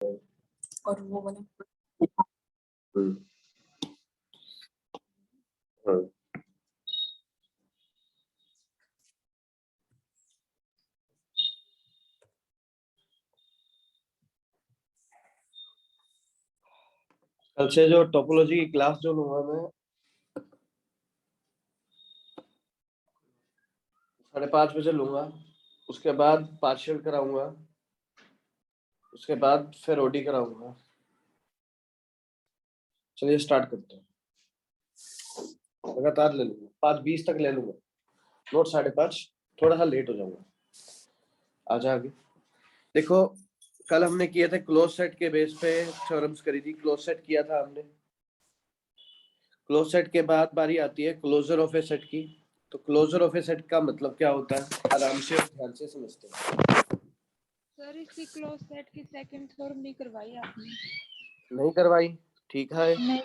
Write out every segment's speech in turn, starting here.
और वो वाला कल से जो टोपोलॉजी की क्लास जो लूंगा मैं 5:30 बजे लूंगा। उसके बाद पार्शियल कराऊंगा, उसके बाद फिर ओडी कराऊंगा। चलिए स्टार्ट करते हैं। लगातार ले लूंगा, 5:20 तक ले लूंगा। नोट 5:30, थोड़ा सा लेट हो जाऊंगा। आजा आगे देखो, कल हमने किए थे क्लोज सेट के बेस पे थ्योरम्स करी थी। क्लोज सेट किया था हमने। क्लोज सेट के बाद बारी आती है क्लोजर ऑफ ए सेट की। तो क्लोजर ऑफ ए सेट का मतलब क्या होता है, आराम से ध्यान से समझते हैं। सर इसकी क्लोज सेट की सेकंड थ्योरम नहीं करवाई आपने? नहीं करवाई? ठीक है, नहीं।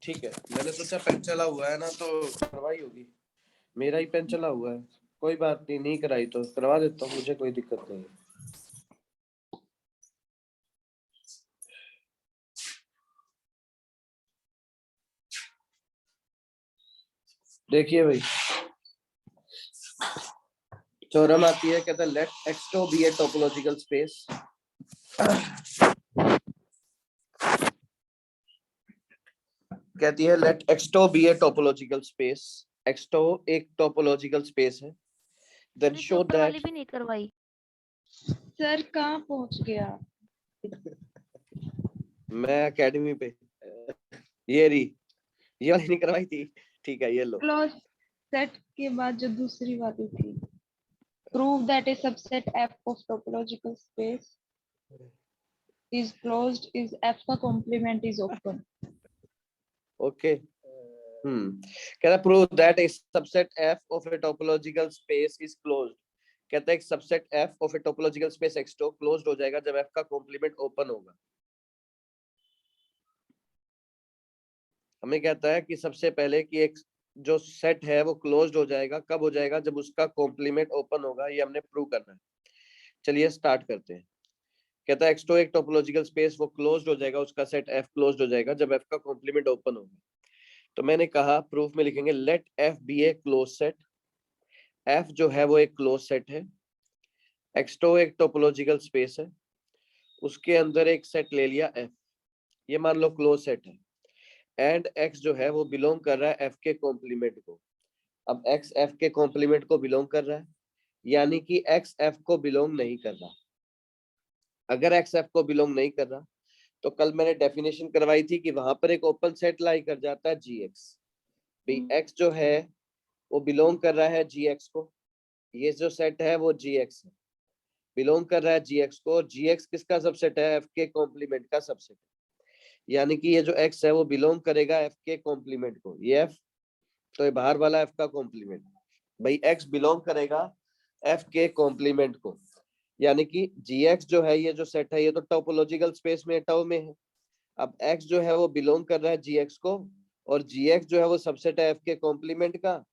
ठीक है। मैंने सोचा पेन चला हुआ है ना तो करवाई होगी। मेरा ही पेन चला हुआ है, कोई बात नहीं, नहीं कराई तो करवा देता हूँ, मुझे कोई दिक्कत नहीं है। देखिए भाई, थ्योरम आती है, कहता है लेट एक्स2 बी ए टोपोलॉजिकल स्पेस। कहती है लेट एक्स2 बी ए टोपोलॉजिकल स्पेस। एक्स2 एक टोपोलॉजिकल स्पेस है। देन शो ऊपर वाली दैट भी नहीं करवाई। सर कहाँ पहुंच गया? मैं एकेडमी पे ये रही, ये वाली नहीं करवाई थी। ठीक है, ये लो। क्लोज सेट के बाद जो दूसरी वाली थी, prove that A subset F of topological space is closed is f का कॉम्प्लीमेंट is open। ओके। कहता है prove that A subset F of A topological space is closed. कहता है एक subset F of A topological space x two closed हो जाएगा जब F का कॉम्प्लीमेंट ओपन होगा। हमें कहता है कि सबसे पहले कि एक जो सेट है वो क्लोज्ड हो जाएगा, कब हो जाएगा, जब उसका कॉम्प्लीमेंट ओपन होगा। ये हमने प्रूव करना है। चलिए स्टार्ट करते हैं। कहता है एक्स2 एक टोपोलॉजिकल स्पेस, वो क्लोज्ड हो जाएगा, उसका सेट एफ क्लोज्ड हो जाएगा जब एफ का कॉम्प्लीमेंट ओपन होगा। तो मैंने कहा प्रूफ में लिखेंगे लेट एफ बी ए क्लोज सेट। एफ जो है वो एक क्लोज सेट है। एक्स2 एक टोपोलॉजिकल स्पेस है, उसके अंदर एक सेट ले लिया एफ, ये मान लो क्लोज सेट है। एंड एक्स जो है वो बिलोंग कर रहा है एफ के कॉम्प्लीमेंट को। अब एक्स एफ के कॉम्प्लीमेंट को बिलोंग कर रहा है, यानी कि एक्स एफ को बिलोंग नहीं कर रहा। अगर एक्स एफ को बिलोंग नहीं कर रहा तो कल मैंने डेफिनेशन करवाई थी कि वहां पर एक ओपन सेट लाई कर जाता है जी एक्स। भाई एक्स जो है वो बिलोंग कर रहा है जी एक्स को, ये जो सेट है वो जी एक्स है, बिलोंग कर रहा है जी एक्स को। और जी एक्स किसका सबसेट है, एफ के कॉम्प्लीमेंट का सबसेट है। यानी कि ये जो एक्स है वो बिलोंग करेगा एफ के कॉम्प्लीमेंट को। ये एफ, तो ये बाहर वाला एफ का कॉम्प्लीमेंट। भाई एक्स बिलोंग करेगा एफ के कॉम्प्लीमेंट को, यानी कि जी एक्स जो है, ये जो सेट है ये तो टोपोलॉजिकल स्पेस में टर्म में है। अब एक्स जो है वो बिलोंग कर रहा है जी एक्स को, और जी एक्स जो है वो सबसेट है एफ के कॉम्प्लीमेंट का,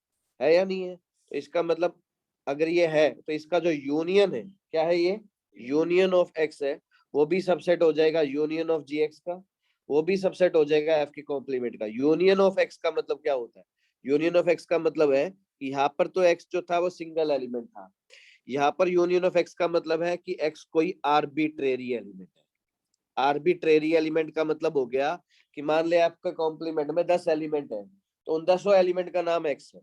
है या नहीं है? तो इसका मतलब अगर ये है तो इसका जो यूनियन है, क्या है ये, यूनियन ऑफ एक्स है, वो भी सबसेट हो जाएगा यूनियन ऑफ जी एक्स का, वो भी सबसेट हो जाएगा एफ के कॉम्प्लीमेंट का। यूनियन ऑफ एक्स का मतलब क्या होता है, यूनियन ऑफ एक्स का मतलब है कि यहाँ पर तो एक्स जो था वो सिंगल एलिमेंट था, यहाँ पर यूनियन ऑफ एक्स का मतलब है कि एक्स कोई आर्बिट्रेरी एलिमेंट है। आर्बिट्रेरी एलिमेंट का मतलब हो गया कि मान ले आपका कॉम्प्लीमेंट में 10 एलिमेंट है, तो उन 10 एलिमेंट का नाम एक्स है।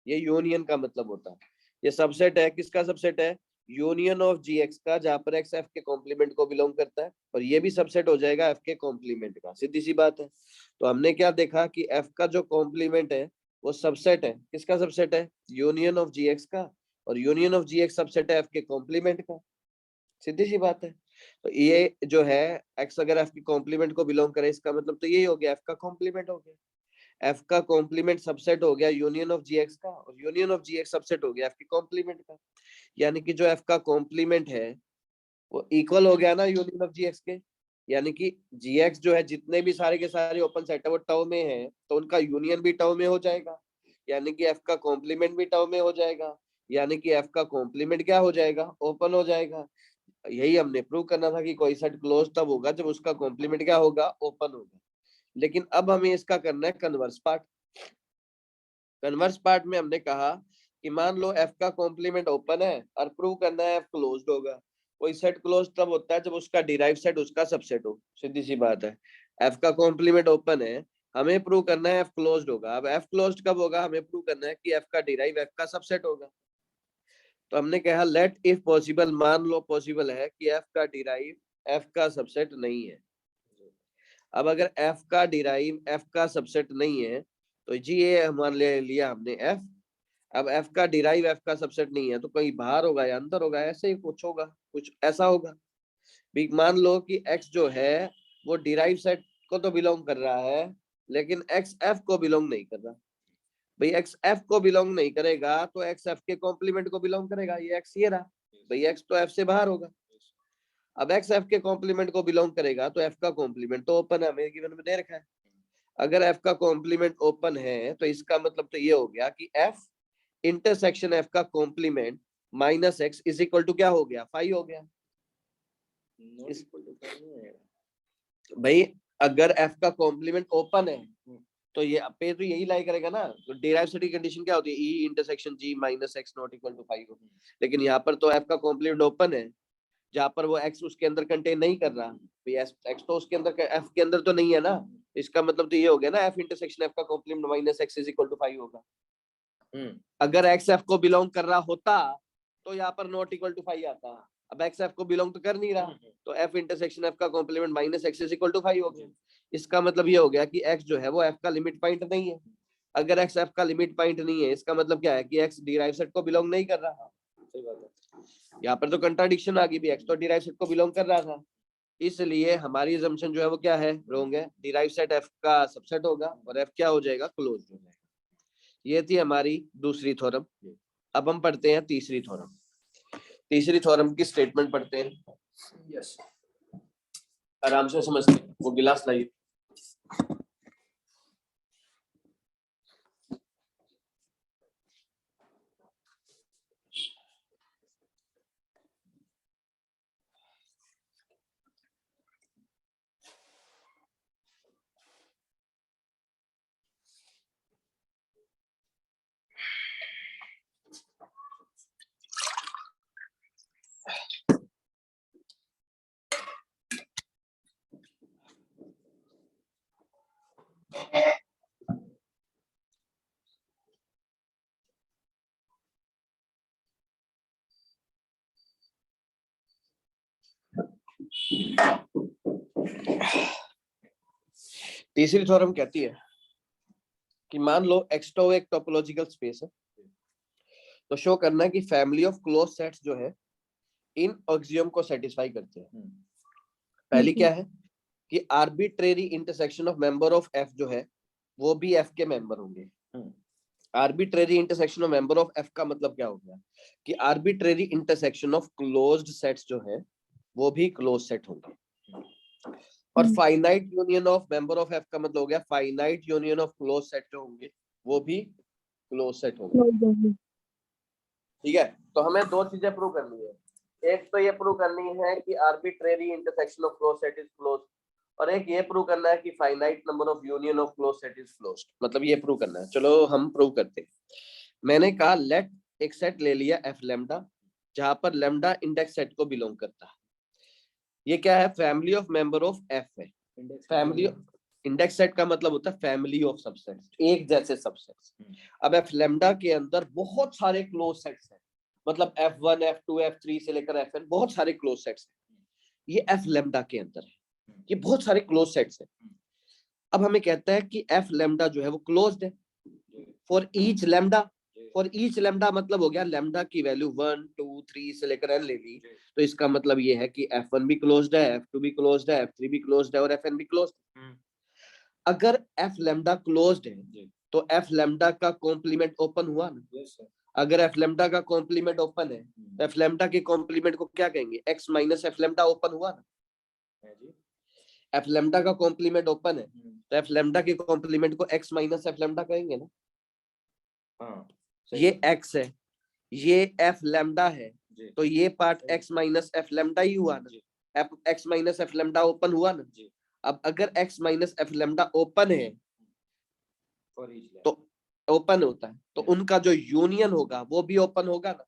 ये यूनियन का मतलब होता है। ये सबसेट है, किसका सबसेट है, यूनियन ऑफ जी एक्स का, जहां पर एक्स एफ के कॉम्प्लीमेंट को बिलोंग करता है, और ये भी सबसेट हो जाएगा एफ के कॉम्प्लीमेंट का। सीधी सी बात है। तो हमने क्या देखा कि एफ का जो कॉम्प्लीमेंट है वो सबसेट है, किसका सबसेट है, यूनियन ऑफ जी एक्स का, और union of G X subset है एफ के कॉम्प्लीमेंट का। सीधी सी बात है। तो ये जो है एक्स अगर एफ की कॉम्प्लीमेंट को बिलोंग करे, इसका मतलब तो यही हो गया, एफ का कॉम्प्लीमेंट हो गया। एफ का कॉम्प्लीमेंट सबसेट हो गया यूनियन ऑफ जी एक्स का, और union of G X subset हो गया एफ की कॉम्प्लीमेंट का। यानी कि जो एफ का कॉम्प्लीमेंट है वो इक्वल हो गया ना यूनियन ऑफ जी एक्स के। यानी कि जी एक्स जो है, जितने भी सारे के सारे ओपन सेट है वो टर्म में है, तो उनका यूनियन भी टर्म में हो जाएगा, यानी कि एफ का कॉम्प्लीमेंट भी टर्म में हो जाएगा, यानी कि एफ का कॉम्प्लीमेंट क्या हो जाएगा, ओपन हो जाएगा। यही हमने प्रूव करना था कि कोई सेट क्लोज तब होगा जब उसका कॉम्प्लीमेंट क्या होगा, ओपन होगा। लेकिन अब हमें इसका करना है कन्वर्स पार्ट। कन्वर्स पार्ट में हमने कहा कि मान लो एफ का कॉम्प्लीमेंट ओपन है और प्रूव करना है एफ क्लोज्ड होगा। कोई सेट क्लोज तब होता है जब उसका डिराइव सेट उसका सबसेट हो, सीधी सी बात है। एफ का कॉम्प्लीमेंट ओपन है, हमें प्रूव करना है एफ क्लोज्ड होगा। अब एफ क्लोज्ड कब होगा, हमें प्रूव करना है कि एफ का डिराइव एफ का सबसेट होगा। तो हमने कहा लेट इफ पॉसिबल, मान लो पॉसिबल है कि एफ का डिराइव एफ का सबसेट नहीं है। अब अगर एफ का डिराइव एफ का सबसेट नहीं है तो जी ये हमारे ले लिया हमने एफ। अब एफ का डिराइव एफ का सबसेट नहीं है तो कहीं बाहर होगा या अंदर होगा, ऐसे ही कुछ होगा, कुछ ऐसा होगा। भी मान लो कि एक्स जो है वो डिराइव सेट को तो बिलोंग कर रहा है लेकिन एक्स एफ को बिलोंग नहीं कर रहा। भाई एक्स एफ को बिलोंग नहीं करेगा तो एक्स एफ के कॉम्प्लीमेंट को बिलोंग करेगा, ये एक्स ये रहा। भाई एक्स तो एफ से बाहर होगा। अब एक्स एफ के कॉम्प्लीमेंट को बिलोंग करेगा तो एफ का कॉम्प्लीमेंट तो ओपन है, हमें गिवन में दे रखा है। अगर एफ का कॉम्प्लीमेंट ओपन है तो इसका मतलब तो ये हो गया कि एफ इंटरसेक्शन एफ का complement minus X is equal to क्या हो गया, 5 हो गया। भाई अगर एफ का कॉम्प्लीमेंट ओपन है तो ये पे तो यही लाई करेगा ना। तो डिराइव सेट की कंडीशन क्या होती है, E intersection G minus X not equal to 5। लेकिन यहाँ पर तो एफ का कॉम्प्लीमेंट ओपन है जहाँ पर वो एक्स उसके अंदर कंटेन नहीं कर रहा। भाई एक्स तो उसके अंदर एफ के अंदर तो नहीं है ना। इसका मतलब तो ये हो गया ना एफ इंटरसेक्शन एफ का complement minus X is equal to 5 होगा। अगर एक्स एफ को बिलोंग कर रहा होता तो यहाँ पर नॉट इक्वल टू 5 आता। अब एक्स एफ को बिलोंग तो कर नहीं रहा तो एफ इंटरसेक्शन एफ का complement minus X is equal to 5 हो गया। इसका मतलब ये हो गया कि एक्स जो है वो एफ का लिमिट पॉइंट नहीं है। अगर एक्स एफ का लिमिट पॉइंट नहीं है इसका मतलब क्या है कि एक्स डिराइव सेट को बिलोंग नहीं कर रहा। सही बात है, यहाँ पर तो कंट्राडिक्शन आ गई भी, एक्स तो डिराइव सेट को बिलोंग कर रहा था। इसलिए हमारी असम्पशन जो है वो क्या है, रॉन्ग है। डिराइव सेट एफ का सबसेट होगा और एफ क्या हो जाएगा, क्लोज हो जाएगा। ये थी हमारी दूसरी थ्योरम। अब हम पढ़ते हैं तीसरी थ्योरम। तीसरी थ्योरम की स्टेटमेंट पढ़ते हैं। यस, आराम से समझते हैं। वो गिलास लाइए। तीसरी थ्योरम कहती है कि मान लो एक्स2 एक टोपोलॉजिकल स्पेस है तो शो करना है कि फैमिली ऑफ क्लोज सेट्स जो है इन एक्सियम को सेटिस्फाई करते हैं। पहली क्या है कि arbitrary intersection of member of F जो है वो भी एफ के मेंबर होंगे। Arbitrary intersection of member of F का मतलब क्या हो गया कि arbitrary intersection of closed sets जो है वो भी क्लोज सेट होंगे। और finite union of member of F का मतलब हो गया finite union of close set जो होंगे वो भी क्लोज सेट होंगे। ठीक है, तो हमें दो चीजें प्रूव करनी है। एक तो ये प्रूव करनी है कि arbitrary intersection of close set is close, और एक ये प्रूव करना है कि finite number of union of close set is closed. मतलब ये प्रूव करना है। चलो हम प्रूव करते हैं। मैंने कहा लेट एक सेट ले लिया एफ लेमडा जहां पर लेमडा इंडेक्स सेट को बिलोंग करता है। ये क्या है, family of member of F है। फैमिली इंडेक्स सेट का मतलब होता है फैमिली ऑफ सबसेट्स, एक जैसे सबसेट्स। अब एफ लेमडा के अंदर बहुत सारे क्लोज सेट्स हैं, मतलब F1, F2, F3 से लेकर Fn बहुत सारे क्लोज सेट्स हैं। ये एफ लेमडा के अंदर है, ये बहुत सारे क्लोज सेट्स हैं। अब हमें कहता है कि एफ लेमडा जो है वो क्लोज्ड है for each lambda. For each lambda मतलब हो गया लेमडा की वैल्यू 1, 2, 3 से लेकर n ले ली, तो इसका मतलब ये है कि F1 भी क्लोज्ड है, F2 भी क्लोज्ड है, F3 भी क्लोज्ड है और Fn भी क्लोज्ड है। अगर एफ लेमडा क्लोज्ड है तो एफ लेमडा का कॉम्प्लीमेंट ओपन हुआ ना। अगर एफ लेमडा का कॉम्प्लीमेंट ओपन है तो एफ लेमडा के कॉम्प्लीमेंट को क्या कहेंगे, x minus F lambda open हुआ ना। एफ लेमडा का कॉम्प्लीमेंट ओपन है तो एफ लेमडा के कॉम्प्लीमेंट को एक्स माइनस एफ लेमडा कहेंगे ना। ये एक्स है, ये एफ लेमडा है, जी तो ये part x minus F lambda ही हुआ ना, x minus F lambda open हुआ ना। जी अब अगर x minus F lambda open है फॉर ईच तो ओपन होता है, तो Yes. उनका जो यूनियन होगा वो भी ओपन होगा ना,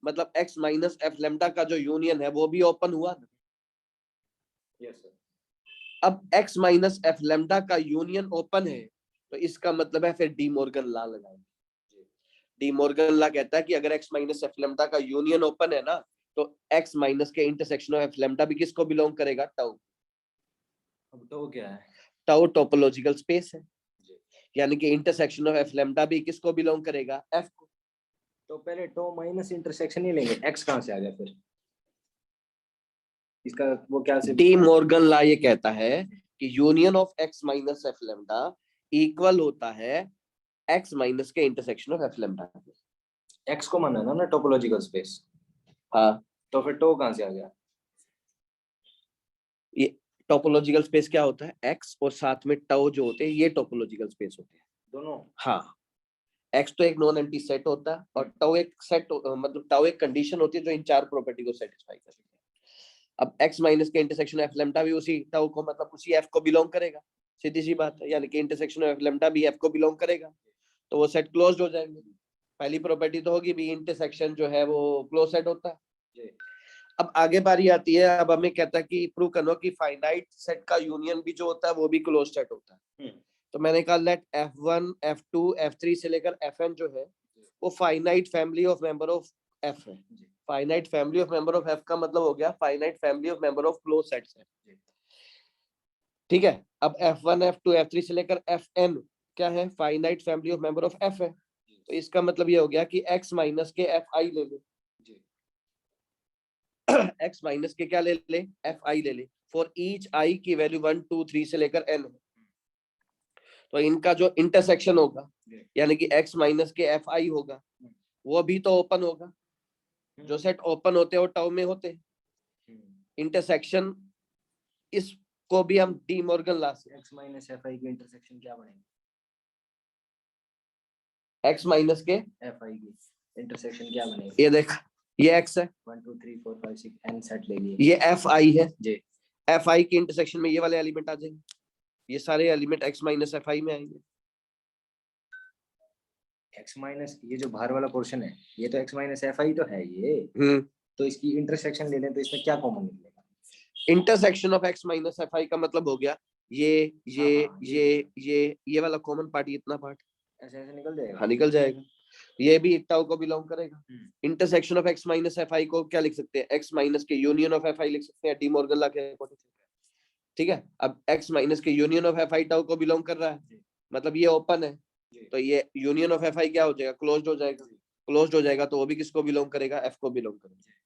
मतलब x माइनस एफ लेमडा का जो यूनियन है वो भी ओपन हुआ ना। यस सर अब x माइनस एफ लेमडा का यूनियन ओपन है, तो इसका मतलब है फिर डी मॉर्गन लॉ लगाएंगे। डी मॉर्गन लॉ कहता है कि अगर x माइनस एफ लेमडा का यूनियन ओपन है ना, तो x माइनस के इंटरसेक्शन ऑफ एफ लेमडा भी किसको बिलोंग करेगा, टाउ। अब तो क्या है टाउ टोपोलॉजिकल स्पेस है, जी यानी कि इंटरसेक्शन ऑफ एफ लेमडा भी किसको बिलोंग करेगा, f को। तो पहले टो माइनस इंटरसेक्शन ही लेंगे x कहाँ से आ गया फिर इसका वो क्या से डी मॉर्गन लॉ ये कहता है कि union of x minus F lambda equal होता है x माइनस के intersection of F lambda. x को माना ना टोपोलॉजिकल स्पेस हाँ, तो फिर टो कहाँ से आ गया ये टोपोलॉजिकल स्पेस क्या होता है, x और साथ में टाउ जो होते हैं ये टोपोलॉजिकल स्पेस होते हैं दोनों हाँ। x तो एक नॉन एम्प्टी सेट होता है और टाउ एक सेट, मतलब टाउ एक कंडीशन होती है जो इन चार प्रॉपर्टी को सेटिस्फाई करती है। अब x माइनस के इंटरसेक्शन एफ लेमडा भी उसी टाउ को, मतलब उसी f को बिलोंग करेगा, सीधी सी बात है, यानी कि इंटरसेक्शन एफ लेमडा भी f को बिलोंग करेगा, तो वो सेट क्लोज्ड हो जाएंगे। पहली प्रॉपर्टी तो होगी भी इंटरसेक्शन जो है वो क्लोज सेट होता है। जी अब आगे बारी आती है, अब हमें कहता है कि प्रूव करो कि फाइनाइट सेट का यूनियन भी जो होता है वो भी क्लोज सेट होता है। तो मैंने कहा लेट f1 f2 f3 से लेकर fn जो है वो finite family of member of f है। Finite family of member of f का मतलब हो गया finite family of member of close sets है। ठीक है, अब f1 f2 f3 से लेकर fn क्या है, finite family of member of f है। तो इसका मतलब ये हो गया कि x माइनस के fi ले ले, x माइनस के क्या ले ले, fi ले ले, फॉर ईच i की वैल्यू 1 2 3 से लेकर n है। तो इनका जो इंटरसेक्शन होगा यानी कि x माइनस के fi होगा वो भी तो ओपन होगा, जो सेट ओपन होते हैं वो टाउ में होते हैं। इंटरसेक्शन इसको भी हम डी मॉर्गन लॉ से x माइनस एफ आई की इंटरसेक्शन क्या बनेगा x माइनस के एफ आई की इंटरसेक्शन क्या बनेगा ये देख, ये x है, 1 2 3 4 5 6 n सेट ले लिए ये fi है, जी fi के इंटरसेक्शन में ये वाले एलिमेंट आ जाएंगे, ये सारे एलिमेंट x माइनस fi में आएंगे। x माइनस ये जो बाहर वाला पोर्शन है ये तो x माइनस एफ आई तो है ये, तो इसकी इंटरसेक्शन ले लें तो इसमें क्या कॉमन निकलेगा intersection of x minus fi का मतलब हो गया ये वाला कॉमन पार्ट, इतना पार्ट ऐसे ऐसे निकल जाएगा। हाँ निकल जाएगा, ये भी टाउ को बिलोंग करेगा। Intersection of x minus fi को क्या लिख सकते हैं, x माइनस के यूनियन ऑफ fi लिख सकते हैं डी मॉर्गन लॉ के अकॉर्डिंग। ठीक है, अब x माइनस के यूनियन ऑफ fi टाउ को बिलोंग कर रहा है, मतलब ये ओपन है, तो ये यूनियन ऑफ fi क्या हो जाएगा, क्लोज्ड हो जाएगा। क्लोज्ड हो जाएगा तो वो भी किसको बिलोंग करेगा, f को बिलोंग करेगा।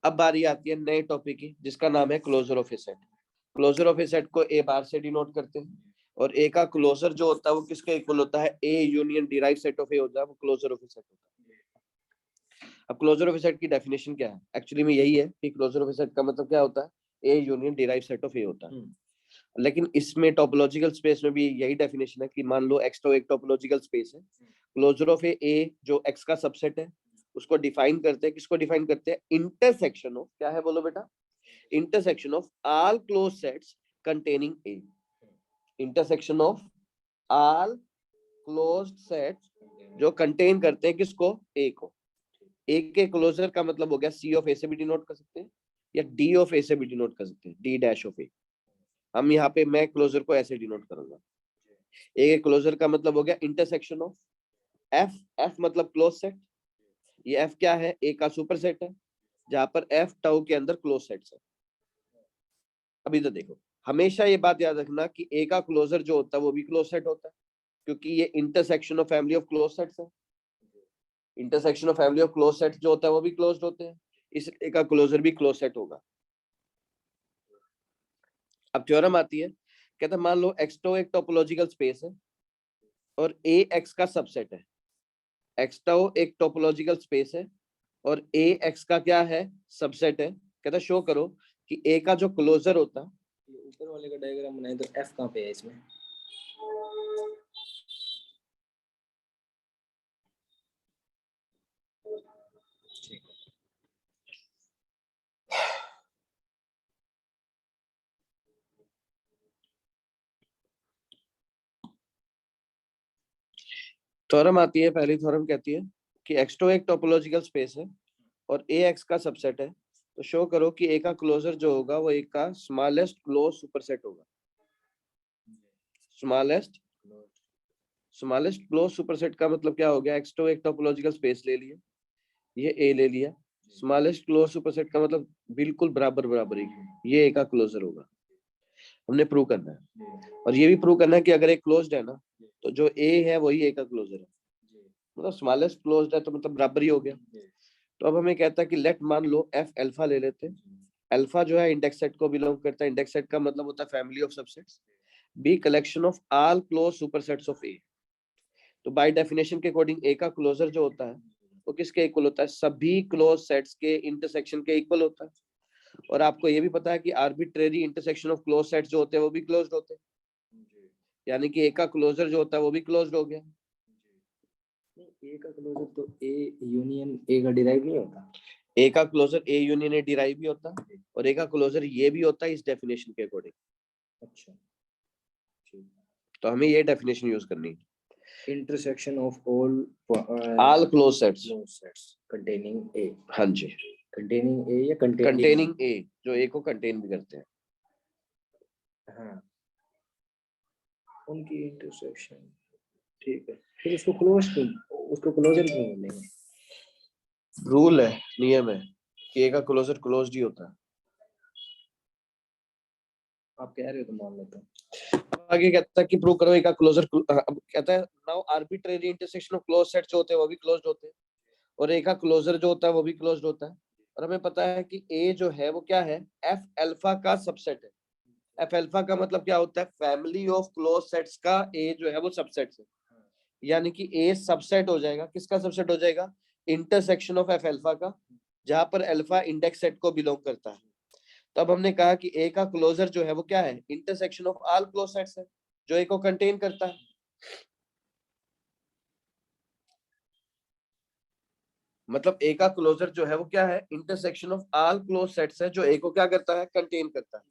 अब बारी आती है नए टॉपिक की जिसका नाम है closure of a set. Closure of a set को ए बार से डिनोट करते हैं और ए का क्लोजर जो होता है वो किसके इक्वल होता है, A union derive set of A होता है, वो क्लोजर ऑफ ए सेट होता है। अब क्लोजर ऑफ ए सेट की डेफिनेशन क्या है, एक्चुअली में यही है कि क्लोजर ऑफ ए सेट का मतलब क्या होता है, A union derive set of A होता है। लेकिन इसमें टोपोलॉजिकल स्पेस में भी यही डेफिनेशन है कि मान लो एक्स तो एक टोपोलॉजिकल स्पेस है, क्लोजर ऑफ ए जो एक्स का सबसेट है उसको डिफाइन करते हैं, किसको डिफाइन करते हैं, इंटरसेक्शन ऑफ, क्या है बोलो बेटा, intersection of all close sets containing A. Intersection of all closed sets जो कंटेन करते हैं किसको, ए को। ए के क्लोजर का मतलब हो गया सी ऑफ ए से भी डिनोट कर सकते हैं या डी ऑफ ए से भी डिनोट कर सकते हैं, डी डैश ऑफ ए। हम यहाँ पे मैं क्लोजर को ऐसे डिनोट करूंगा, ए के क्लोजर का मतलब हो गया इंटरसेक्शन ऑफ एफ, एफ मतलब क्लोज सेट, ये एफ क्या है, ए का सुपर सेट है जहां पर एफ टाउ के अंदर क्लोज सेट्स है। अभी तो देखो हमेशा ये बात याद रखना कि ए का क्लोजर जो होता है वो भी क्लोज सेट होता है क्योंकि ये intersection of family of close sets है। Intersection of family of close sets जो होता है वो भी क्लोज्ड होते हैं, इस ए का क्लोजर भी क्लोज सेट होगा। अब थ्योरम आती है, कहता है मान लो एक्स तो एक टोपोलॉजिकल स्पेस है और ए एक्स का सबसेट है। एक्स टाउ एक टोपोलॉजिकल स्पेस है और ए एक्स का क्या है, सबसेट है। कहता शो करो कि ए का जो क्लोजर होता है, ऊपर वाले का डायग्राम बनाए तो एफ कहाँ पे है इसमें, थ्योरम आती है, पहली थ्योरम कहती है कि x2 एक टोपोलॉजिकल स्पेस है और a x का सबसेट है, तो शो करो कि a का क्लोजर जो होगा वो a का स्मॉलेस्ट क्लोज सुपरसेट होगा। स्मॉलेस्ट क्लोज सुपरसेट का मतलब क्या हो गया, x2 एक टोपोलॉजिकल स्पेस ले लिया, ये a ले लिया, स्मॉलेस्ट क्लोज सुपरसेट का मतलब बिल्कुल बराबर बराबर ही ये a का क्लोजर होगा। हमने प्रूव करना है, और ये भी प्रूव करना है कि अगर एक क्लोज्ड है ना तो जो a है वही a का क्लोजर है, मतलब स्मॉलेस्ट क्लोज्ड है तो मतलब बराबर ही हो गया। तो अब हमें कहता है कि लेट मान लो f अल्फा ले लेते हैं, अल्फा जो है इंडेक्स सेट को बिलोंग करता है, इंडेक्स सेट का मतलब होता है family of subsets, B collection of all close supersets of A. तो बाय डेफिनेशन के अकॉर्डिंग ए का क्लोजर जो होता है वो किसके इक्वल होता है, सभी क्लोज सेट्स के इंटरसेक्शन के इक्वल होता है। और आपको ये भी पता है कि arbitrary intersection of close sets जो होते हैं वो भी क्लोज्ड होते हैं, यानी कि ए का क्लोजर जो होता है वो भी क्लोज्ड हो गया। ए का क्लोजर तो ए यूनियन ए का डिराइव नहीं होता, ए का closure A union A derive भी होता है, और ए का क्लोजर ये भी होता है इस डेफिनेशन के अकॉर्डिंग। अच्छा, तो हमें ये डेफिनेशन यूज करनी है, intersection of all close sets containing A. हाँ जी, कंटेनिंग ए या कंटेनिंग ए, जो ए को कंटेन भी करते हैं। हाँ, उनकी इंटरसेक्शन, ठीक है। फिर उसको क्लोजर क्यों बोलेंगे? रूल है, नियम है कि ए का क्लोजर क्लोज्ड ही होता है। आप कह रहे हो तो मान लेता हूं। आगे कहता है कि प्रूव करो ए का क्लोजर, अब कहता है now arbitrary intersection of close sets जो होते हैं वो भी क्लोज्ड होते हैं, और ए का क्लोजर जो होता है वो भी क्लोज्ड होता है। और हमें पता है कि ए जो है वो क्या है, एफ अल्फा का सबसेट है। एफ अल्फा का मतलब क्या होता है, फैमिली ऑफ क्लोज सेट्स का ए जो है वो सबसेट है, यानी कि ए सबसेट हो जाएगा, किसका सबसेट हो जाएगा, इंटरसेक्शन ऑफ एफ अल्फा का, जहां पर अल्फा इंडेक्स सेट को बिलोंग करता है। तब हमने कहा कि ए का क्लोजर जो है वो क्या है, intersection of all close sets है, जो ए को कंटेन करता है। मतलब ए का क्लोजर जो है वो क्या है, intersection of all close sets है, जो ए को क्या करता है, कंटेन करता है।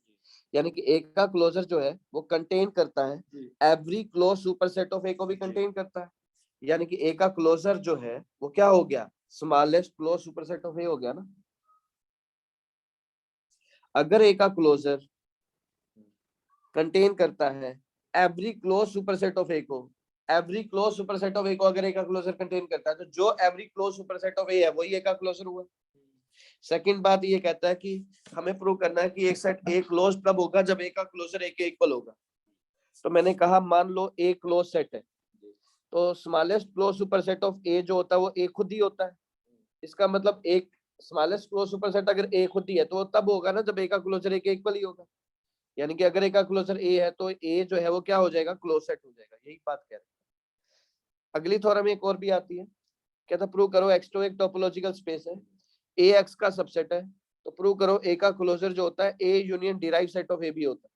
यानी कि ए का क्लोजर जो है वो कंटेन करता है every close superset of A को भी कंटेन करता है, यानी कि ए का क्लोजर जो है वो क्या हो गया, स्मॉलेस्ट क्लोज सुपरसेट ऑफ ए हो गया ना। अगर ए का क्लोजर कंटेन करता है every close superset of A को, every close superset of A को अगर ए का क्लोजर कंटेन करता है, तो जो एवरी क्लोज सुपरसेट ऑफ ए है वही ए का क्लोजर हुआ। सेकंड बात ये कहता है कि हमें प्रूव करना है कि एक सेट ए क्लोज तब होगा जब ए का क्लोजर ए के इक्वल होगा। तो मैंने कहा मान लो ए क्लोज सेट है, तो smallest close superset of A जो होता है वो ए खुद ही होता है। इसका मतलब एक स्मॉलेस्ट क्लोज सुपरसेट अगर ए खुद ही है तो तब होगा ना जब ए का क्लोजर ए के इक्वल ही होगा, यानी कि अगर ए का क्लोजर ए है तो ए जो है वो क्या हो जाएगा, क्लोज सेट हो जाएगा। यही बात कह रहे हैं। अगली थ्योरम एक और भी आती है, कहता प्रूव करो x2 एक टोपोलॉजिकल स्पेस है, ए एक्स का सबसेट है, तो प्रूव करो ए का क्लोजर जो होता है A union derive set of A भी होता है।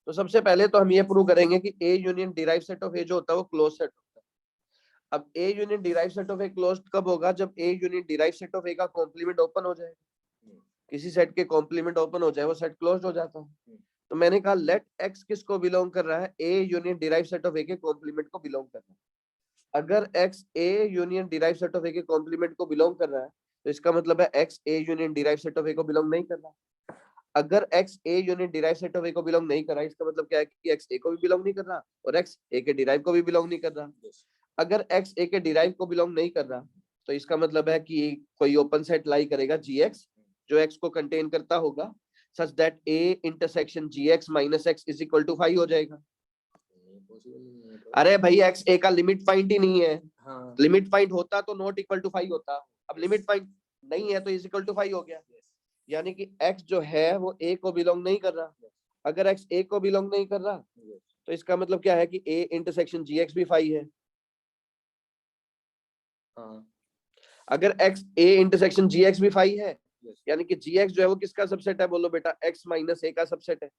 तो सबसे पहले तो हम ये प्रूव करेंगे कि A union derive set of A जो होता है वो क्लोज सेट होता है। अब A union derive set of A close कब होगा, जब A union derive set of A का कॉम्प्लीमेंट ओपन हो जाए, किसी सेट के कॉम्प्लीमेंट ओपन हो जाए वो सेट क्लोज्ड हो जाता है। तो मैंने कहा लेट एक्स किसको बिलोंग कर रहा है, A union derive set of A के कॉम्प्लीमेंट को बिलोंग कर रहा है। अगर X A union derive set of A के कॉम्प्लीमेंट को बिलोंग कर रहा है तो इसका मतलब है X A union derive set of A को बिलोंग नहीं कर रहा। अगर X A union derive set of A को बिलोंग नहीं कर रहा, इसका मतलब क्या है कि एक्स ए को भी बिलोंग नहीं कर रहा और एक्स ए के डिराइव को भी बिलोंग नहीं कर रहा। अगर एक्स ए के डिराइव को बिलोंग नहीं कर रहा तो इसका मतलब है कि कोई ओपन सेट लाई करेगा जी एक्स जो एक्स को कंटेन करता होगा, such that A intersection G X minus X is equal to 5 हो जाएगा। अरे भाई एक्स ए का लिमिट पॉइंट ही नहीं है। हाँ। लिमिट पॉइंट होता तो नॉट इक्वल टू 5 होता, अब लिमिट पॉइंट नहीं है तो इज इक्वल टू 5 हो गया। यानी कि x जो है वो a को बिलोंग नहीं कर रहा। अगर x a को बिलोंग नहीं कर रहा तो इसका मतलब क्या है कि a इंटरसेक्शन gx भी 5 है। हाँ। अगर x a इंटरसेक्शन gx भी 5 है, यानी कि gx जो है वो किसका सबसेट है, बोलो बेटा, x माइनस a का सबसेट है।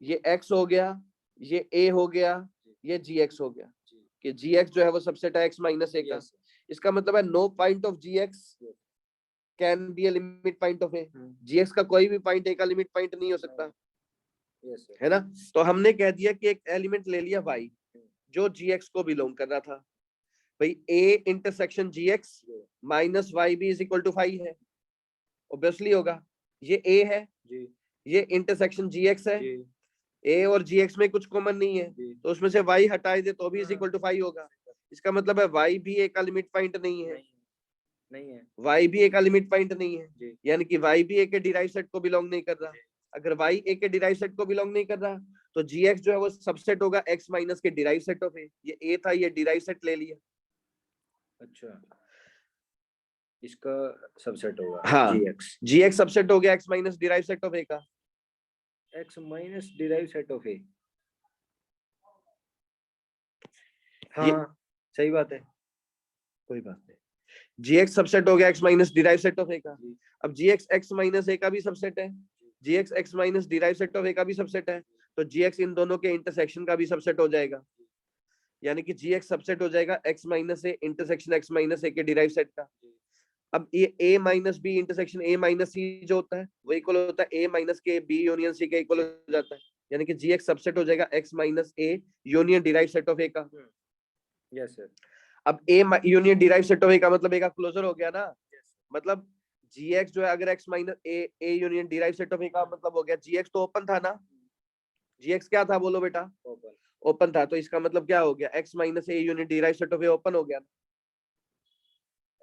ये x हो गया, ये a हो गया, ये gx हो गया, कि gx जो है वो सबसेट है x माइनस a का। इसका मतलब है no point of gx can be a limit point of A. gx का कोई भी पॉइंट a का लिमिट पॉइंट नहीं हो सकता। Yes, sir. है ना। तो हमने कह दिया कि एक एलिमेंट ले लिया y जो gx को बिलोंग कर रहा था, भाई a intersection gx minus Y B is equal to 5 है, ऑब्वियसली होगा। ये a है जी ये इंटरसेक्शन gx है, जी a और gx में कुछ कॉमन नहीं है, जी तो उसमें से y हटाए दे तो भी इज इक्वल टू 5 होगा। इसका मतलब है y भी एक लिमिट पॉइंट नहीं है, नहीं है y भी एक लिमिट पॉइंट नहीं है, जी यानी कि y भी a के डिराइव सेट को बिलोंग नहीं कर रहा। अगर y a के डिराइव सेट को बिलोंग नहीं कर रहा तो gx जो है वो सबसेट होगा x माइनस के डिराइव सेट ऑफ a। ये a था, ये डिराइव सेट ले लिया। अच्छा इसका सबसेट होगा हाँ gx सबसेट हो गया x minus derive set of a का। x minus derive set of A. हाँ सही बात है, कोई बात नहीं, gx सबसेट हो गया x minus derive set of a का। अब gx x माइनस a का भी सबसेट है, gx x minus derive set of a का भी सबसेट है, तो gx इन दोनों के इंटरसेक्शन का भी सबसेट हो जाएगा, यानी कि gx सबसेट हो जाएगा x minus a intersection x minus a के डिराइव सेट का। अब ये a minus B intersection a minus C जो होता है वो इक्वल होता है a माइनस के b यूनियन c के इक्वल हो जाता है, यानी कि gx सबसेट हो जाएगा x minus a union derive set of a का। Yes sir. अब a union derive set of a का मतलब a का क्लोजर हो गया ना, मतलब gx जो है अगर x minus a union derive set of a का मतलब हो गया, gx तो ओपन था ना, gx क्या था बोलो बेटा, ओपन था, तो इसका मतलब क्या हो गया x minus a union derive set of a open हो गया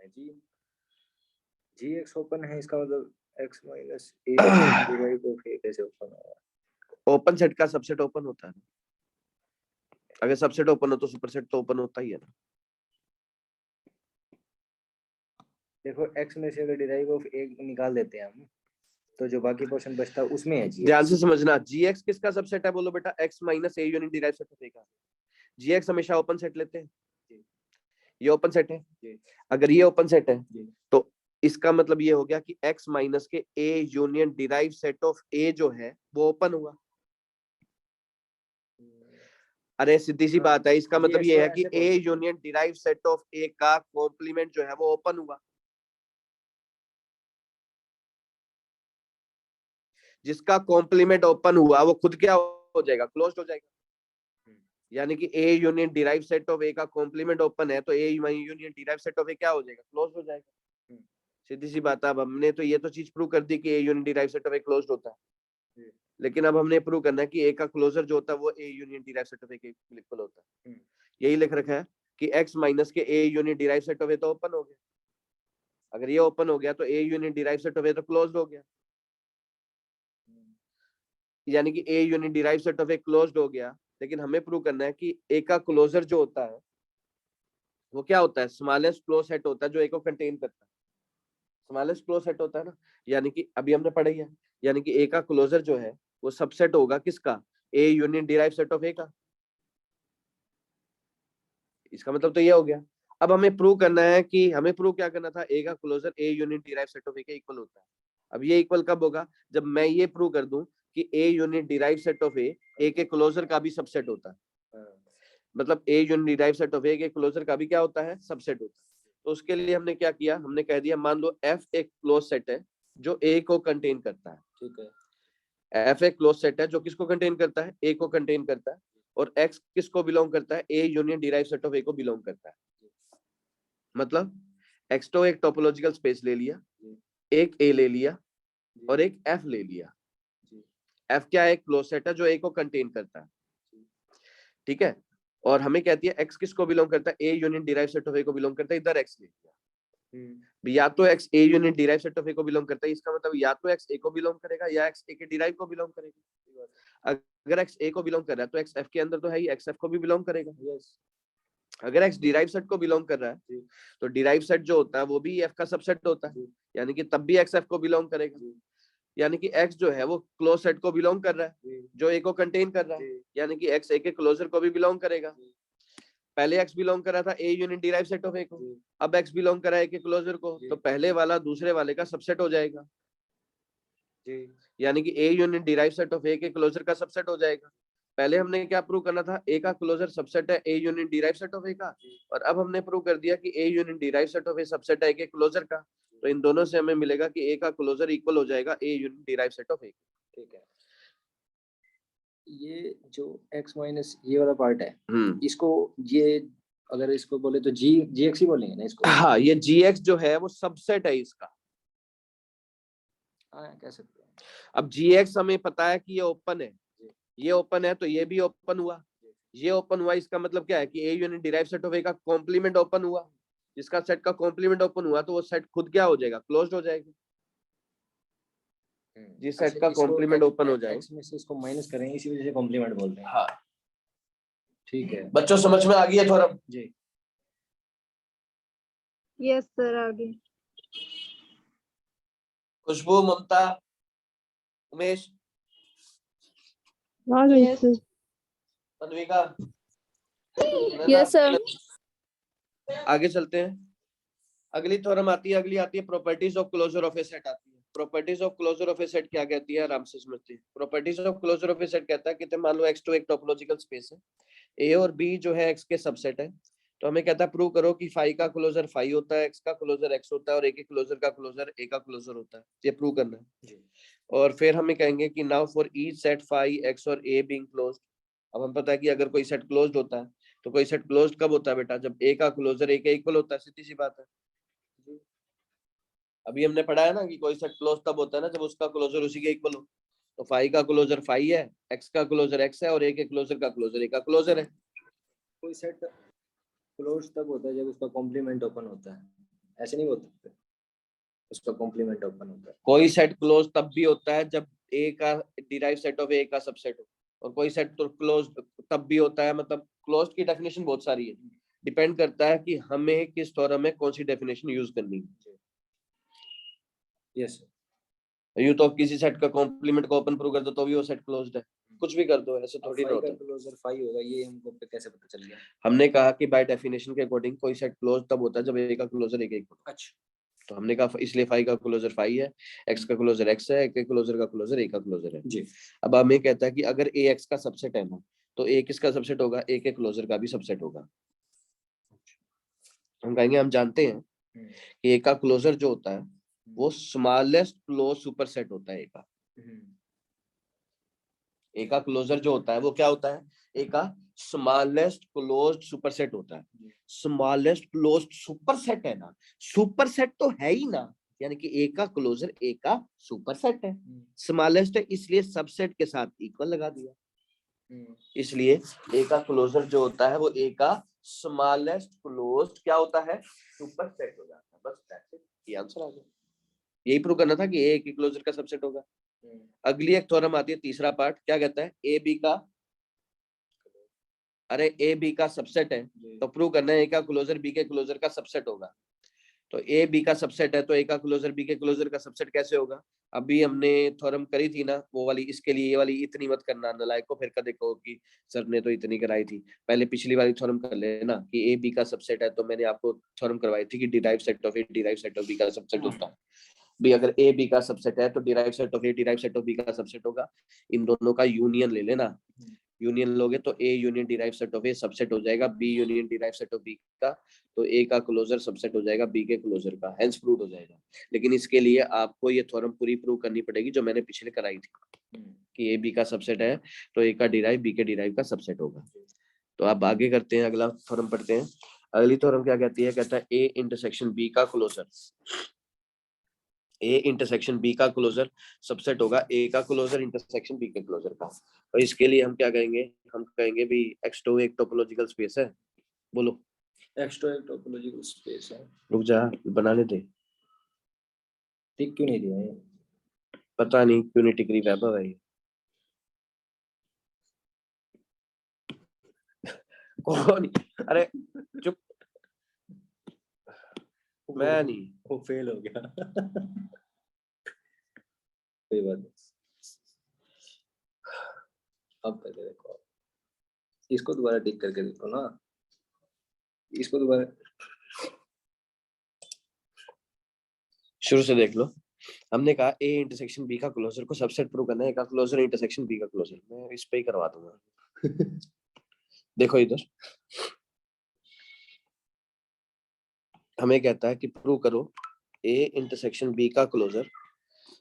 जी जी एक्स ओपन है, इसका मतलब x minus A divide of A कैसे ओपन होगा? ओपन सेट का सबसेट ओपन होता है, अगर सबसेट ओपन हो तो सुपरसेट तो ओपन होता ही है ना। देखो x में से अगर डिराइव ऑफ ए निकाल देते हैं हम तो जो बाकी पोर्शन बचता है उसमें है जी। ध्यान से समझना, gx किसका सबसेट है बोलो बेटा, x minus a union derive set of a का। gx हमेशा ओपन सेट लेते हैं, ये ओपन सेट है, अगर ये ओपन सेट है तो इसका मतलब ये हो गया कि x माइनस के a union derive set of a जो है वो ओपन हुआ। अरे सीधी सी बात है, इसका मतलब ये है कि a union derive set of a का कॉम्प्लीमेंट जो है वो ओपन हुआ। जिसका कॉम्प्लीमेंट ओपन हुआ वो खुद क्या हो जाएगा, क्लोज्ड हो जाएगा। यानी कि a union derive set of a का कॉम्प्लीमेंट ओपन है तो a union derive set of a क्या हो जाएगा, क्लोज्ड हो जाएगा। सीधी सी बात है। अब हमने तो ये तो चीज प्रूव कर दी कि a union derive set of a closed होता है, लेकिन अब हमने प्रूव करना है कि a का क्लोजर जो होता है वो a union derive set of a के इक्वल होता है। यही लिख रखा है कि x माइनस के a union derive set of a तो ओपन हो गया, अगर ये ओपन हो गया तो a union derive set of a तो क्लोज्ड हो गया, यानी कि a union derive set of a closed हो गया। लेकिन हमें प्रूव करना है कि a का क्लोजर जो होता है वो क्या होता है, स्मॉलेस्ट क्लोज सेट होता है जो a को कंटेन करता है, स्मॉलेस्ट क्लोज सेट होता है ना, यानी कि अभी हमने पढ़ा ही है, यानी कि a का क्लोजर जो है वो सबसेट होगा किसका, a union derive set of a का। इसका मतलब तो ये हो गया। अब हमें प्रूव करना है कि हमें प्रूव क्या करना था, a का closure a union derive set of a के इक्वल होता है। अब ये इक्वल कब होगा, जब मैं ये प्रूव कर दूं कि a union derive set of a के क्लोजर का भी सबसेट होता है, मतलब a union derive set of a के क्लोजर का भी क्या होता है, सबसेट होता है। तो उसके लिए हमने क्या किया, हमने कह दिया मान लो f एक क्लोज सेट है जो a को कंटेन करता है, ठीक है, f एक क्लोज सेट है जो किसको कंटेन करता है, a को कंटेन करता है, और x किसको बिलोंग करता है, a union derive set of a को बिलोंग करता है। मतलब x तो एक टोपोलॉजिकल स्पेस ले लिया, एक a ले लिया और एक f ले लिया। f क्या है, एक क्लोज सेट है जो a को कंटेन करता है, ठीक है, और हमें कहती है x किसको बिलोंग करता है, a union derive set of a को बिलोंग करता है, इधर x ले लिया। या तो x a union derive set of a को बिलोंग करता है, इसका मतलब या तो x a को बिलोंग करेगा या x a के डिराइव को बिलोंग करेगा। अगर x a को बिलोंग कर रहा है तो x f के अंदर तो है ही, x f को भी बिलोंग करेगा। अगर x डिराइव सेट को बिलोंग कर रहा है तो डिराइव सेट जो होता है वो भी f का सबसेट होता है, यानी कि तब भी x f को बिलोंग करेगा। यानी कि x जो है वो क्लोज सेट को बिलोंग कर रहा है जो a को कंटेन कर रहा है, यानी कि x a के क्लोजर को भी बिलोंग करेगा। पहले x बिलोंग कर रहा था a union derive set of a को, अब x बिलोंग कर रहा है a के क्लोजर को, तो पहले वाला दूसरे वाले का सबसेट हो जाएगा, यानी कि a union derive set of a के क्लोजर का सबसेट हो जाएगा। पहले हमने क्या प्रूव करना था, a का क्लोजर सबसेट है a union derive set of a का, और अब हमने प्रूव कर दिया कि a union derive set of a subset है a के क्लोजर का। तो इन दोनों से हमें मिलेगा कि a का क्लोजर इक्वल हो जाएगा a union derive set of a। ठीक है, ये जो x माइनस ये वाला पार्ट है, हम्म, इसको ये अगर इसको बोले तो जी एक्स ही बोलेंगे ना इसको? हाँ, ये gx जो है वो सबसेट है इसका। हाँ कह सकते हैं। अब gx हमें पता है कि ये ओपन है, ये ओपन है तो ये भी ओपन हुआ, ये ओपन हुआ, इसका मतलब क्या है कि A union derive set of A का कॉम्प्लीमेंट ओपन हुआ, जिसका सेट का कॉम्प्लीमेंट ओपन हुआ तो वो सेट खुद क्या हो जाएगा, क्लोज्ड हो जाएगा। जिस सेट का कॉम्प्लीमेंट ओपन हो जाए, x में से इसको माइनस करें, इसी वजह से कॉम्प्लीमेंट बोलते हैं। हाँ ठीक है बच्चों, समझ में आ गई है थोड़ा? जी। यस सर, आगे। खुशबू, ममता, उमेश, Yes. तन्विका, Yes, sir. आगे चलते हैं। अगली थ्योरम आती है, अगली आती है properties of closure of a set आती है। Properties of closure of a set क्या कहती है, आराम से समझते हैं। Properties of closure of a set कहता है कि मान लो x2 एक टोपोलॉजिकल स्पेस है, a और b जो है x के सबसेट है, तो हमें कहता है प्रूव करो कि फाई का क्लोजर फाई होता है, x का क्लोजर x होता है और a के क्लोजर का क्लोजर a का क्लोजर होता है। ये प्रूव करना है। और फिर हमें कहेंगे कि नाउ फॉर ईच सेट फाई x और a बीइंग क्लोज्ड। अब हम पता है कि अगर कोई सेट क्लोज्ड होता है तो कोई सेट क्लोज्ड कब होता है बेटा, जब a का क्लोजर a के इक्वल होता है, सीधी सी बात है। अभी हमने पढ़ा है ना कि कोई सेट क्लोज तब होता है ना जब उसका क्लोजर उसी के इक्वल हो। तो फाई का क्लोजर फाई है, x का क्लोजर x है और a के क्लोजर का क्लोजर a का क्लोजर है। कोई सेट क्लोज तब होता है जब उसका कॉम्प्लीमेंट ओपन होता है, ऐसे नहीं बोलते उसका कॉम्प्लीमेंट ओपन होता है। कोई सेट क्लोज तब भी होता है जब a का डिराइव सेट ऑफ a का सबसेट हो, और कोई सेट तो क्लोज तब भी होता है, मतलब क्लोज की डेफिनेशन बहुत सारी है, डिपेंड करता है कि हमें किस थ्योरम में कौन सी डेफिनेशन यूज करनी है। यस यूं तो किसी सेट का कॉम्प्लीमेंट को ओपन प्रूव कर दो तो भी वो सेट क्लोज्ड है, कुछ भी कर दो, ऐसे थोड़ी ना फाई होता का है। क्लोजर फाई होगा, ये हमको कैसे पता चल गया? हमने कहा कि बाय डेफिनेशन के अकॉर्डिंग कोई सेट क्लोज तब होता है जब a का क्लोजर a के इक्वल हो। अच्छा तो हमने कहा इसलिए फाई का क्लोजर फाई है, x का क्लोजर x है, a के क्लोजर का क्लोजर a का क्लोजर है जी। अब हमें कहता है कि अगर a x का सबसेट है ना, तो a किसका सबसेट होगा, a के क्लोजर का भी सबसेट होगा। हम कहेंगे हम जानते हैं कि a का क्लोजर जो होता है वो स्मॉलेस्ट क्लोज सुपरसेट होता है। a का क्लोजर जो होता है वो क्या होता है, a का स्मॉलेस्ट क्लोज्ड सुपरसेट होता है। स्मॉलेस्ट क्लोज्ड सुपरसेट है ना, सुपरसेट तो है ही ना, यानी कि a का क्लोजर a का सुपरसेट है, स्मॉलेस्ट है इसलिए सबसेट के साथ इक्वल लगा दिया। इसलिए a का क्लोजर जो होता है वो a का स्मॉलेस्ट क्लोज्ड क्या होता है, सुपरसेट हो जाता है। बस दैट्स इट, ये आंसर आ गया। यही प्रूव करना था कि a के क्लोजर का सबसेट होगा। अगली एक थ्योरम आती है, तीसरा पार्ट क्या कहता है, ए बी का, अरे ए बी का सबसेट है तो प्रूव करना है ए का क्लोजर बी के क्लोजर का सबसेट होगा। तो ए बी का सबसेट है तो ए का क्लोजर बी के क्लोजर का सबसेट कैसे होगा। अभी हमने थ्योरम करी थी ना वो वाली, इसके लिए ये वाली इतनी मत करना नलायक को, फिर का देखो कि सर ने तो इतनी कराई थी। पहले पिछली वाली थ्योरम कर लेना कि ए बी का सबसेट है, तो मैंने आपको थ्योरम करवाई थी कि derive set of A derive set of B का सबसेट होता है। भी अगर ए बी का सबसेट है तो derive set of A derive set of B का सबसेट होगा। इन दोनों का यूनियन ले लेना, यूनियन लोगे तो A union derive set of A subset हो जाएगा B union derive set of B का, तो ए का क्लोजर सबसेट हो जाएगा बी के क्लोजर का, हेंस प्रूव्ड हो जाएगा। लेकिन इसके लिए आपको ये थ्योरम पूरी प्रूव करनी पड़ेगी जो मैंने पिछले कराई थी कि ए बी का सबसेट है तो ए का डिराइव बी के डिराइव का सबसेट होगा। तो आप आगे करते हैं, अगला थ्योरम पढ़ते हैं। अगली थ्योरम क्या कहती है, कहता है ए इंटरसेक्शन बी का क्लोजर, ए इंटरसेक्शन बी का क्लोजर सबसेट होगा ए का क्लोजर इंटरसेक्शन बी के क्लोजर का। और इसके लिए हम क्या कहेंगे, हम कहेंगे भी x2 एक टोपोलॉजिकल स्पेस है। बोलो x2 एक टोपोलॉजिकल स्पेस है। रुक जा, बनाने दे। टिक क्यों नहीं दिया है? पता नहीं क्यों नहीं टिक रही वैभव है ये। कौन, अरे चुप, मैं नहीं, वो फेल हो गया कोई बात नहीं, अब करके देखो, इसको दोबारा टिक करके देखो ना, इसको दोबारा शुरू से देख लो। हमने कहा ए इंटरसेक्शन बी का क्लोजर को सबसेट प्रूव करना है, ए का क्लोजर इंटरसेक्शन बी का क्लोजर, मैं इस पे ही करवा दूंगा देखो इधर हमें कहता है कि प्रूव करो ए इंटरसेक्शन बी का क्लोजर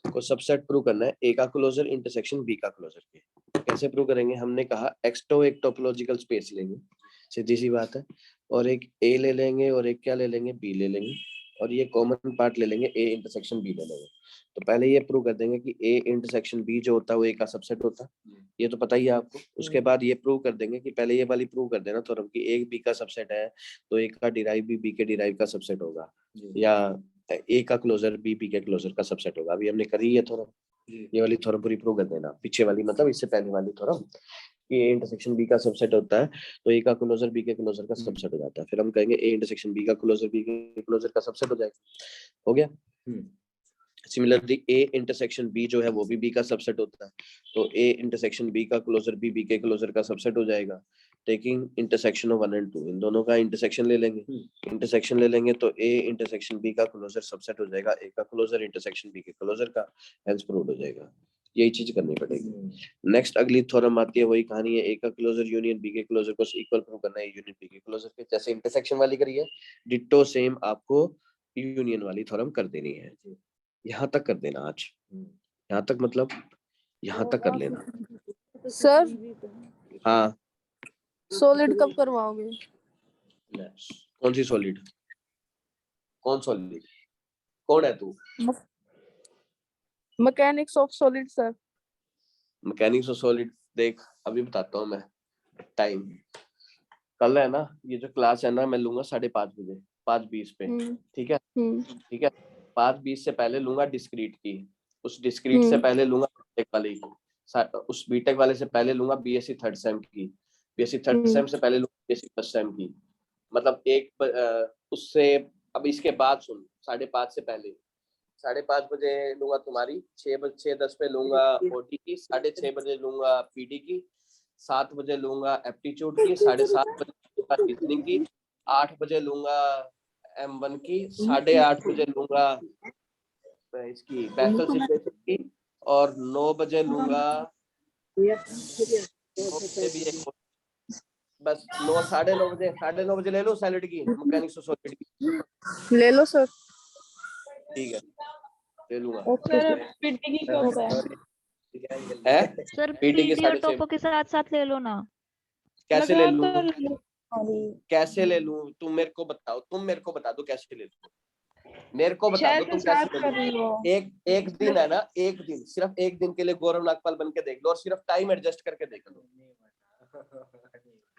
को सबसेट प्रूव करना है ए का क्लोजर इंटरसेक्शन बी का क्लोजर के। कैसे प्रूव करेंगे? हमने कहा एक्सटो एक टोपोलॉजिकल स्पेस लेंगे, सीधी सी बात है, और एक ए ले लेंगे और एक क्या ले लेंगे, बी ले लेंगे, और ये कॉमन पार्ट ले लेंगे, ए इंटरसेक्शन बी ले लेंगे। तो पहले ये प्रूव कर देंगे कि ए इंटरसेक्शन बी जो होता है वो ए का सबसेट होता है, ये तो पता ही है आपको। उसके बाद ये प्रूव कर देंगे कि पहले ये वाली प्रूव कर देना थ्योरम कि ए बी का सबसेट है तो ए का डिराइव भी बी के डिराइव का सबसेट होगा, या ए का क्लोजर बी बी के क्लोजर का सबसेट होगा। अभी हमने करी है थ्योरम, ये वाली थ्योरम पूरी प्रूव कर देना। पीछे वाली मतलब इससे पहले वाली थ्योरम कि ए इंटरसेक्शन बी का सबसेट होता है तो ए का क्लोजर बी के क्लोजर का सबसेट हो जाता है। फिर हम कहेंगे ए इंटरसेक्शन बी का क्लोजर बी के क्लोजर का सबसेट हो जाएगा। हो गया। सिमिलरली ए इंटरसेक्शन बी जो है वो भी बी का सबसेट होता है, तो ए इंटरसेक्शन बी का क्लोजर बी बी के क्लोजर का सबसेट हो जाएगा। टेकिंग इंटरसेक्शन ऑफ 1 एंड 2, इन दोनों का इंटरसेक्शन ले लेंगे। इंटरसेक्शन ले लेंगे तो ए इंटरसेक्शन बी का क्लोजर सबसेट हो जाएगा ए का क्लोजर इंटरसेक्शन बी के क्लोजर का, हेंस प्रूव्ड हो जाएगा। यही चीज करनी पड़ेगी। नेक्स्ट अगली थ्योरम आती है, वही कहानी है, ए का क्लोजर यूनियन बी के क्लोजर को इक्वल प्रूव करना है यूनियन बी के क्लोजर के। जैसे इंटरसेक्शन वाली करी है, डिट्टो सेम आपको यूनियन वाली थ्योरम कर देनी है। यहाँ तक कर देना आज, यहाँ तक मतलब यहाँ तक कर लेना। सर हाँ, सॉलिड कब करवाओगे? कौन सी सॉलिड? कौन सॉलिड? कौन है तू? Mechanics of solid sir. Mechanics of solid देख अभी बताता हूँ मैं टाइम। कल है ना ये जो क्लास है ना, मैं लूंगा 5:30 बजे, 5:20 पे, ठीक है? ठीक है, 5:20 से पहले लूंगा डिस्क्रीट की, उस डिस्क्रीट से पहले लूंगा बीटेक वाले की, उस बीटेक वाले से पहले लूंगा बीएससी थर्ड सेम की, बीएससी थर्ड सेम से पहले लूंगा बीएससी फर्स्ट सेम की। मतलब उससे अब इसके बाद सुन, 5:30 से पहले 5:30 बजे लूंगा तुम्हारी, 6:10 पे लूंगा ओटी की, 6:30 बजे लूंगा पीडी की, 7 बजे लूंगा एप्टीट्यूड की, 7:30 बजे लूंगा रीजनिंग की, 8 बजे लूंगा M1 की, 8:30 बजे लूंगा इसकी बैचलर सिचुएशन की, और 9 बजे लूंगा भी एक, बस 9 बजे ले लो सैलड की, मैकेनिक्स ऑफ सॉलिड की। ले लो सर। ठीक है, ले लूंगा। सर पीटी की कब है? सर पीडी के और टोपो के साथ साथ ले लो ना। कैसे ले लगा लूं? तो कैसे ले लूं? तुम मेरे को बताओ, तुम मेरे को बता दो कैसे ले लूं, मेरे को बता दो तुम कैसे ले लूं। एक दिन है ना, एक दिन, सिर्फ एक दिन के लिए गौरव नागपाल बन के देख लो, और सिर्फ टाइम एडजस्ट करके देख लो,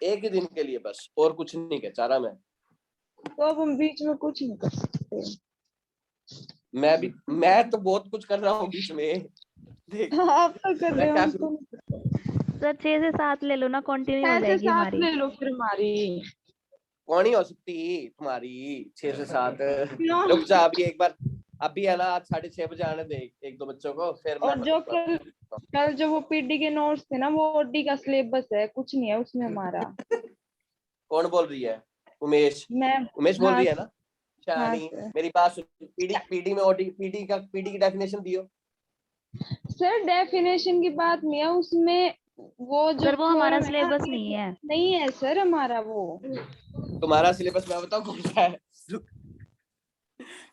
एक ही दिन के लिए बस, और कुछ नहीं कह चाह रहा मैं। तो अब हम बीच में कुछ नहीं कर सकते। मैं तो बहुत कुछ कर रहा हूँ बीच में, देख आप तो कर रहे हो, तुम सर 6 से 7 ले लो ना, कंटिन्यू हो ऐसे जाएगी 7 हमारी। ले लो फिर हमारी। कौन ही हो सकती तुम्हारी 6 से 7? क्यों? रुक जा अभी एक बार, अभी है ना आज 6:30 बजे आने दे एक दो बच्चों को, फिर मैं और जो कल जो वो पीडी के नोट्स थे ना, वो ओडी का सिलेबस है, कुछ नहीं है उसमें हमारा। कौन बोल रही है? उमेश बोल रही है ना? शानी मेरी बात सुन, पीडी में ओडी, पीडी की डेफिनेशन दियो। सर डेफिनेशन की बात नहीं है उसमें, वो जो सर वो हमारा सिलेबस नहीं है सर हमारा वो। तुम्हारा सिलेबस मैं बताऊं कौन सा है?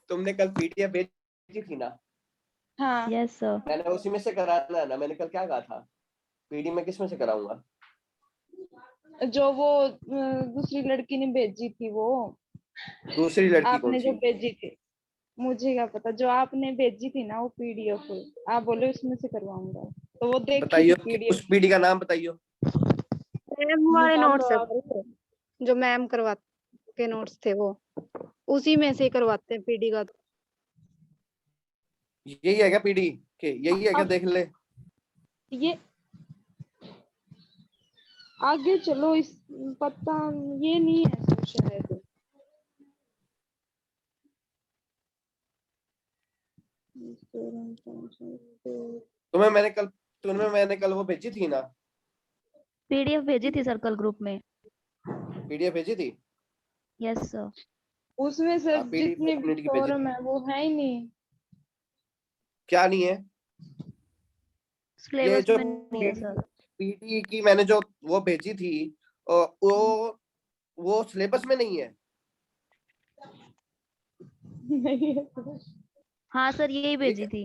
तुमने कल पीडीएफ भेजी थी ना? हाँ यस सर। मैंने उसी में से कराना है ना, मैंने कल क्या कहा था, पीडी में किस में से कराऊंगा? जो वो दूसरी लड़की ने भेजी थी, वो दूसरी लड़की कौन आपने जो सी? भेजी थी, मुझे क्या पता, जो आपने भेजी थी ना वो पीडीएफ, आप बोले उसमें से करवाऊंगा, तो वो देखी बताइयो थी पीडीएफ। उस पीडी का नाम बताइयो। हमारे नोट्स है जो मैम करवाते के नोट्स थे, वो उसी में से करवाते हैं पीडी का। यही है क्या पीडी के? यही है क्या? देख ले ये आगे चलो, इस पता ये नहीं है सर शायद। तुम्हें मैंने कल वो भेजी थी ना, पीडीएफ भेजी थी सर कल ग्रुप में। पीडीएफ भेजी थी? Yes sir. उसमें सर हाँ, PDF जितने भी की भेजी फॉर्म है वो है ही नहीं। क्या नहीं है? सिलेबस जो में नहीं है सर। पीडी की मैंने जो वो भेजी थी, वो सिलेबस में नहीं है। नहीं है सर। हाँ सर यही भेजी थी।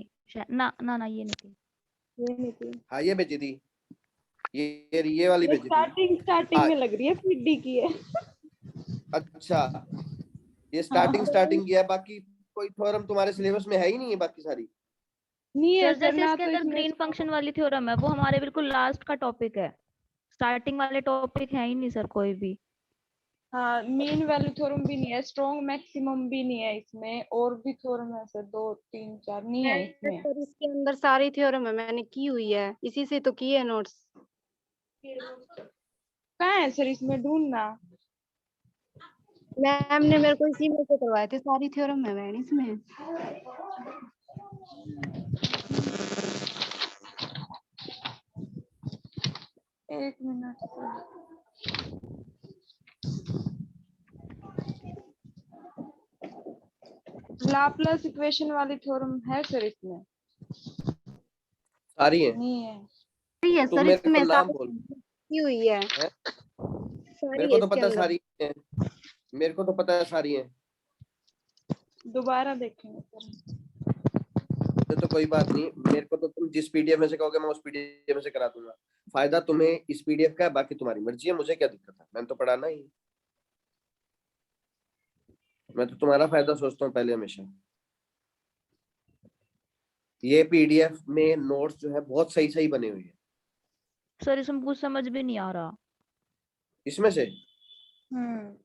ना ना ना, ये नहीं थी। ये नहीं थी। हाँ ये भेजी थी, ये वाली ये भेजी थी। स्टार्टिंग हाँ, में लग रही है, पीडी की है। अच्छा ये हाँ। स्टार्टिंग किया है, बाकी कोई थ्योरम तुम्हारे सिलेबस में है ही नहीं है बाकी सारी। नहीं है सर सर, जैसे ना इसके तो अंदर इसमें ग्रीन फंक्शन वाली थ्योरम है, वो हमारे बिल्कुल लास्ट का टॉपिक है। स्टार्टिंग वाले टॉपिक है ही नहीं सर कोई भी। हाँ, मीन वैल्यू थ्योरम भी नहीं है, स्ट्रॉन्ग मैक्सिमम भी नहीं है इसमें, और भी थ्योरम है सर, 2 3 4 नहीं है इसमें। सर इसके अंदर सारी थ्योरम है, मैंने की हुई है, इसी से तो की है नोट्स। कहाँ है सर इसमें, ढूंढना। मैम ने मेरे को इसी में से करवाए थे, सारी थ्योरम है मैम इसमें। एक मिनट सर। लाप्लास इक्वेशन वाली थ्योरम है सर इसमें? सारी है, नहीं है। सारी है तुम सर मेरे को इसमें, नाम सारी बोल। की हुई है, है? मेरे सारी को है तो इसके पता अंदर। सारी है, मेरे को तो पता है सारी है। दोबारा देखेंगे सर। मुझे तो कोई बात नहीं, मेरे को तो तुम जिस पीडीएफ में से कहोगे मैं उस पीडीएफ में से करा दूंगा। फायदा तुम्हें इस पीडीएफ का है, बाकी तुम्हारी मर्जी है, मुझे क्या दिक्कत है, मैंने तो पढ़ाना ही है। मैं तो तुम्हारा फायदा सोचता हूँ पहले हमेशा। ये पीडीएफ में नोट्स जो है बहुत सही सही बने हुए हैं सर इसमें कुछ समझ भी नहीं आ रहा। इसमें से। हम्म।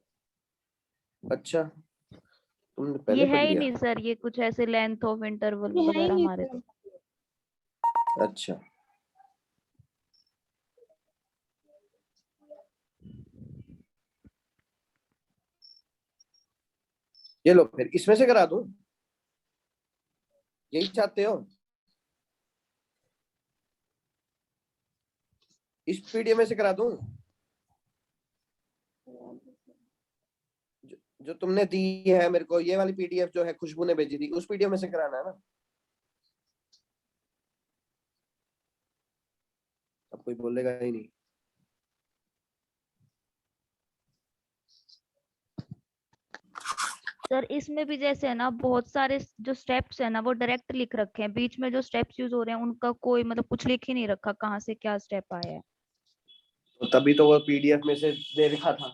अच्छा, तुमने ये पहले पढ़ है ही लिया। नहीं सर, ये कुछ ऐसे लेंथ ऑफ इंटरवल ये है ही वगैरह नहीं हमारे सर। तो। अच्छा ये लो, फिर इसमें से करा दूं, यही चाहते हो? इस पीडीएफ में से करा दूं जो तुमने दी है मेरे को, ये वाली पीडीएफ जो है खुशबू ने भेजी थी, उस पीडीएफ में से कराना है ना? अब कोई बोलेगा ही नहीं। सर इसमें भी जैसे है ना, बहुत सारे जो स्टेप्स है ना वो डायरेक्ट लिख रखे हैं, बीच में जो स्टेप्स यूज हो रहे हैं उनका कोई मतलब कुछ लिख ही नहीं रखा कहाँ से क्या स्टेप आया है। तो तभी तो वो पीडीएफ में से दे रखा था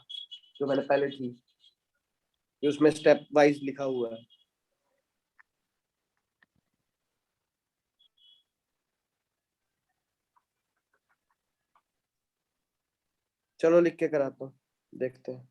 जो मैंने पहले थी, कि उसमें स्टेप वाइज लिखा हुआ है। चलो लिख के कराता हूँ, देखते हैं।